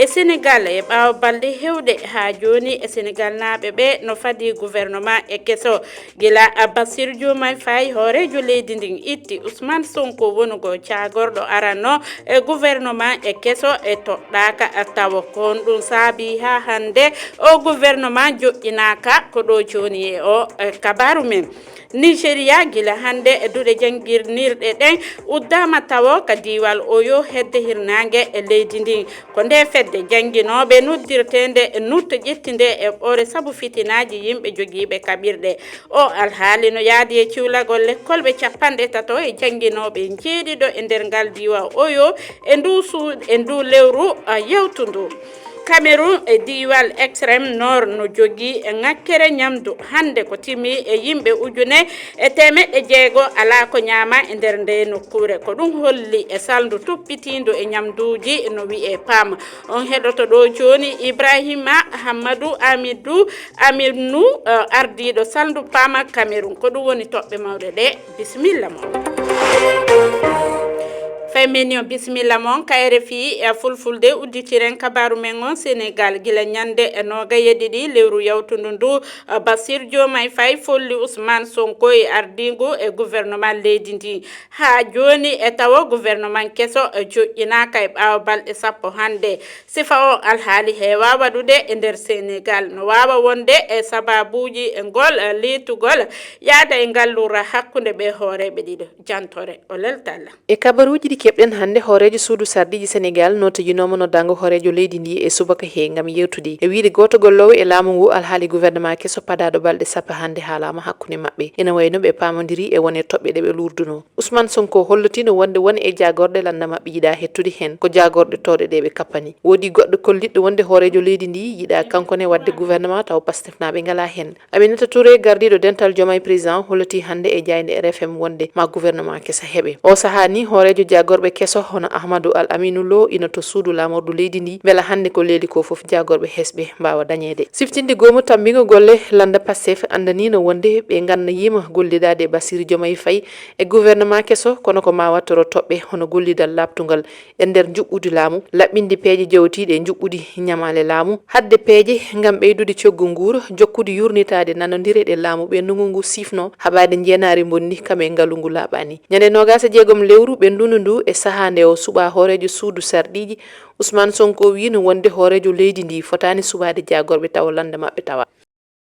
e Sénégal e ɓaawo balɗe hewɗe ha joni e Sénégal naaɓe ɓe no fadi gouvernement e kesso gila Bassirou Diomaye Faye hoorejo leydi ndin itti Ousmane Sonko wonugo caagorɗo aranno e gouvernement e kesso e toɗɗaka tawa kon ɗum saabi ha hande o gouvernement joƴƴinaka ko ɗo joni e o kabaru men Nigeria gila hande e duɗe jangirnirɗe ɗen uddama tawo ka diwal oyo hedde hirnangue e leydi ndin ko nde fedde jangguinoɓe noddirtende e nutta ƴettinde e ɓore saabu fitinaji yimɓe joguiɓe kaɓirɗe o alhaali no yaadi e ciwlagol l'école ɓe capanɗe tato e jangguinoɓe jeeɗiɗo e nder ngal diwa oyo e ndu lewru yewtudu Cameroun e diwal extrême nord no jogi e ngakkere nyamdu hande ko timi e yimɓe ujune e temeɗɗe jeego ala ko nyama e nder nde nokkure ko ɗum holli e saldu tuppitindo e nyamduji no wi'e pam on heɗoto ɗo joni Ibrahima Hamadou Aminu ardiɗo saldu pama Cameroun ko ɗum woni toɓɓe mawɗe ɗe bisimilla mo Femenion bisimilla mon kayre fi e fulfulde udditiren kabaru men on Sénégal gila nyande e noga yedidi lewru yawtundu ndu Bassirou Diomaye Faye folli Ousmane Sonko e ardingu e gouvernement leydi ndi ha joni e tawa gouvernement kesso joƴƴinaka e ɓaawo balɗe sappo hande sifa o alhaali heewa waɗude e nder Sénégal no wawa wonde e sababuji e ngol litugol yaada e ngallura hakkunde ɓe hooreɓe ɗiɗo jantore o leltalla e kabaruji keɓɗen hande hoorejo suudu sardiji Sénégal notojinoma noddango hoorejo leydi ndi e subaka he ngam yewtude e wiide goto gollowo e laamu ngu alhaali gouvernement kesso padaɗo balɗe sappo hande haalama hakkude mabɓe ene wayno ɓe pamodiri e wone toɓɓe ɗe ɓe lurduno Ousmane Sonko hollotino wonde woni e jagorɗe landa mabɓe yiiɗa hettude hen ko jagorɗe towɗe ɗe ɓe kappani woodi goɗɗo kolliɗɗo wonde hoorejo leydi ndi yiiɗa kankone wadde gouvernement taw Pastef naɓe ngala hen Aminata Touré gardiɗo dental Diomaye président holloti hande e jayde RFM wonde ma gouvernement kesso heeɓe o saaha ni hoorejo jagorɓe kesso hono Ahmadou Al Aminou Lo ina to suudu lamordu leydi ndi beela hande ko leeli ko foof jagorɓe hesɓe mbawa dañede siftinde gomo tambigo golle landa Pastef andanino wonde ɓe ganna yima gollidade Bassirou Diomaye Faye e gouvernement kesso kono ko ma wattoro toɓɓe hono gollidal labtugal e nder juɓɓudi laamu laɓɓinde peeje jewtiɗe e juɓɓudi ñamale laamu hadde peeje ngam ɓeydude coggu nguur jokkude yurnitade nanodire ɗe laamu ɓe ndungu ngu sifno haɓade jeenari bonni kame ngalu ngu laaɓani ñande nogasa jeegom lewru ɓe ndundu ndu e sahande o suɓa hoorejo suudu sardiji Ousmane Sonko wi no wonde hoorejo leydi ndi fotani suɓade jagorɓe tawa landa mabɓe tawa